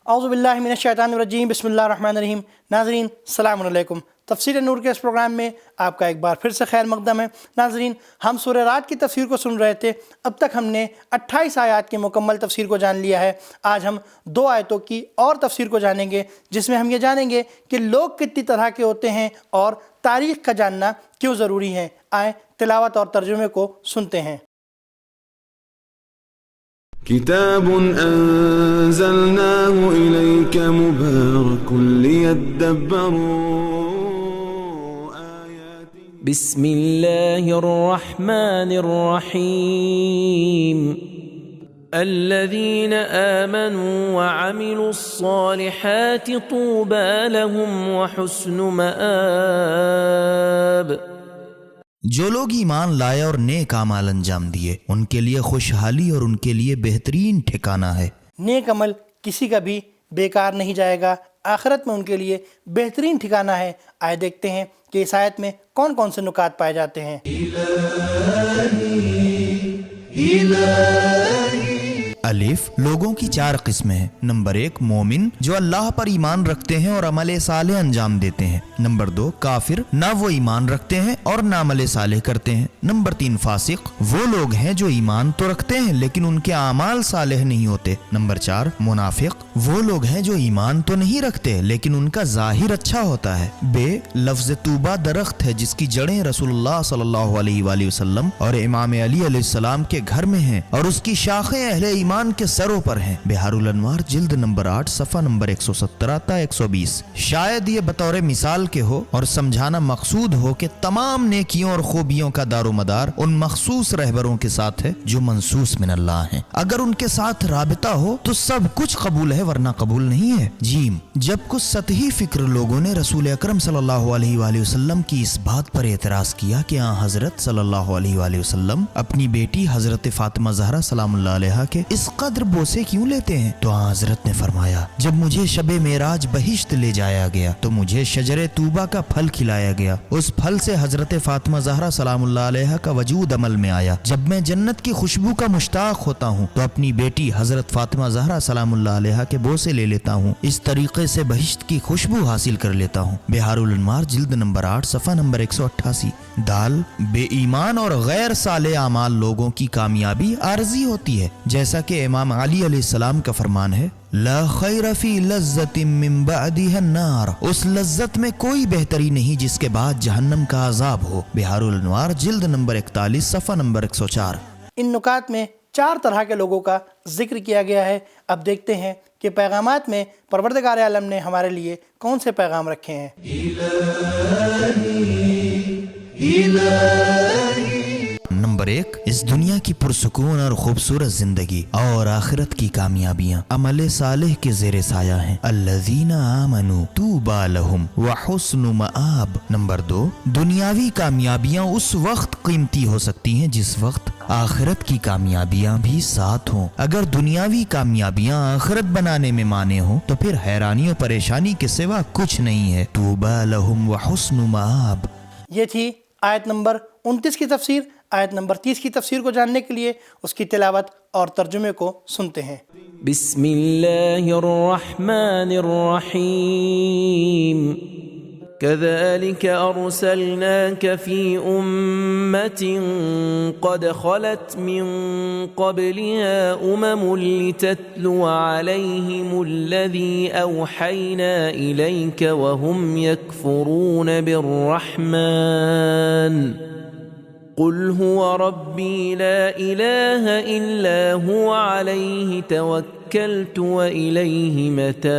اعوذ باللہ من الشیطان الرجیم، بسم اللہ الرحمن الرحیم۔ ناظرین السلام علیکم۔ تفسیر نور کے اس پروگرام میں آپ کا ایک بار پھر سے خیر مقدم ہے۔ ناظرین، ہم سورہ رعد کی تفسیر کو سن رہے تھے۔ اب تک ہم نے 28 آیات کی مکمل تفسیر کو جان لیا ہے۔ آج ہم 2 آیتوں کی اور تفسیر کو جانیں گے، جس میں ہم یہ جانیں گے کہ لوگ کتنی طرح کے ہوتے ہیں اور تاریخ کا جاننا کیوں ضروری ہے۔ آئیں تلاوت اور ترجمے کو سنتے ہیں۔ كتاب أنزلناه إليك مبارك ليدبروا آياته بسم الله الرحمن الرحيم الذين آمنوا وعملوا الصالحات طوبى لهم وحسن مآب۔ جو لوگ ایمان لائے اور نیک اعمال انجام دیے، ان کے لیے خوشحالی اور ان کے لیے بہترین ٹھکانہ ہے۔ نیک عمل کسی کا بھی بیکار نہیں جائے گا، آخرت میں ان کے لیے بہترین ٹھکانہ ہے۔ آئے دیکھتے ہیں کہ اس آیت میں کون کون سے نکات پائے جاتے ہیں۔ الف، لوگوں کی 4 قسمیں ہیں۔ نمبر 1، مومن جو اللہ پر ایمان رکھتے ہیں اور عمل صالح انجام دیتے ہیں۔ نمبر 2، کافر، نہ وہ ایمان رکھتے ہیں اور نہ عمل صالح کرتے ہیں۔ نمبر 3، فاسق، وہ لوگ ہیں جو ایمان تو رکھتے ہیں لیکن ان کے اعمال صالح نہیں ہوتے۔ نمبر 4، منافق، وہ لوگ ہیں جو ایمان تو نہیں رکھتے لیکن ان کا ظاہر اچھا ہوتا ہے۔ بے، لفظ طوبہ درخت ہے جس کی جڑیں رسول اللہ صلی اللہ علیہ وآلہ وسلم اور امام علی علیہ السلام کے گھر میں ہیں اور اس کی شاخیں اہل ایمان کے سروں پر ہیں۔ بہار الانوار جلد نمبر 8 صفحہ نمبر 117 تا 120۔ شاید یہ بطور مثال کے ہو اور سمجھانا مقصود ہو کہ تمام نیکیوں اور خوبیوں کا دار و مدار ان مخصوص رہبروں کے ساتھ ہے جو منصوص من اللہ ہیں۔ اگر ان کے ساتھ رابطہ ہو تو سب کچھ قبول ہے ورنہ قبول نہیں ہے۔ جیم، جب کچھ سطحی فکر لوگوں نے رسول اکرم صلی اللہ علیہ وآلہ وسلم کی اس بات پر اعتراض کیا کہ حضرت صلی اللہ علیہ وآلہ وسلم اپنی بیٹی حضرت فاطمہ زہرا سلام اللہ علیہا کے اس قدر بوسے کیوں لیتے ہیں، تو حضرت نے فرمایا، جب مجھے شب معراج بہشت لے جایا گیا تو مجھے شجر طوبہ کا پھل کھلایا گیا۔ اس پھل سے حضرت فاطمہ زہرا سلام اللہ علیہا کا وجود عمل میں آیا۔ جب میں جنت کی خوشبو کا مشتاق ہوتا ہوں تو اپنی بیٹی حضرت فاطمہ زہرا سلام اللہ علیہا کے بوسے لے لیتا ہوں، اس طریقے سے بہشت کی خوشبو حاصل کر لیتا ہوں۔ بہار الانوار جلد نمبر 8 صفحہ نمبر 188۔ دال، بے ایمان اور غیر صالح اعمال لوگوں کی کامیابی عارضی ہوتی ہے، جیسا کہ امام علی علیہ السلام کا فرمان ہے، لا خیر فی لذت من بعدها النار، اس لذت میں کوئی بہتری نہیں جس کے بعد جہنم کا عذاب ہو۔ بہار الانوار جلد نمبر 41 صفحہ نمبر 104۔ ان نکات میں 4 طرح کے لوگوں کا ذکر کیا گیا ہے۔ اب دیکھتے ہیں کہ پیغامات میں پروردگار عالم نے ہمارے لیے کون سے پیغام رکھے ہیں۔ نمبر 1، اس دنیا کی پرسکون اور خوبصورت زندگی اور آخرت کی کامیابیاں عمل صالح کے زیر سایہ ہیں۔ الذین آمنوا طوبی لہم وحسن مآب۔ نمبر 2، دنیاوی کامیابیاں اس وقت قیمتی ہو سکتی ہیں جس وقت آخرت کی کامیابیاں بھی ساتھ ہوں۔ اگر دنیاوی کامیابیاں آخرت بنانے میں مانے ہوں تو پھر حیرانی و پریشانی کے سوا کچھ نہیں ہے۔ طوبی لہم وحسن مآب۔ یہ تھی آیت نمبر 29 کی تفسیر۔ آیت نمبر 30 کی تفسیر کو جاننے کے لیے اس کی تلاوت اور ترجمے کو سنتے ہیں۔ بسم اللہ الرحمن الرحیم كذلك أرسلناك في أمة قد خلت من قبلها لتتلو عليهم الذي أوحينا إليك وهم يكفرون بالرحمن قل هو ربي لا إله إلا هو عليه توكلت وإليه متاب۔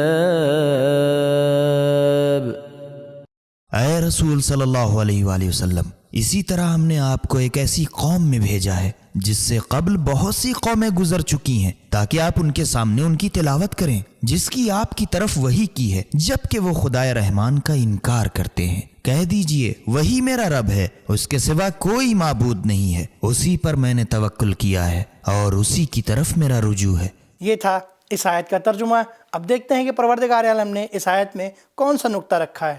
اے رسول صلی اللہ علیہ وآلہ وسلم، اسی طرح ہم نے آپ کو ایک ایسی قوم میں بھیجا ہے جس سے قبل بہت سی قومیں گزر چکی ہیں تاکہ آپ ان کے سامنے ان کی تلاوت کریں، جس کی آپ کی طرف وحی کی ہے، جبکہ وہ خدائے رحمان کا انکار کرتے ہیں۔ کہہ دیجئے وہی میرا رب ہے، اس کے سوا کوئی معبود نہیں ہے، اسی پر میں نے توکل کیا ہے اور اسی کی طرف میرا رجوع ہے۔ یہ تھا اس آیت کا ترجمہ۔ اب دیکھتے ہیں کہ پروردگار عالم نے اس آیت میں کون سا نقطہ رکھا ہے۔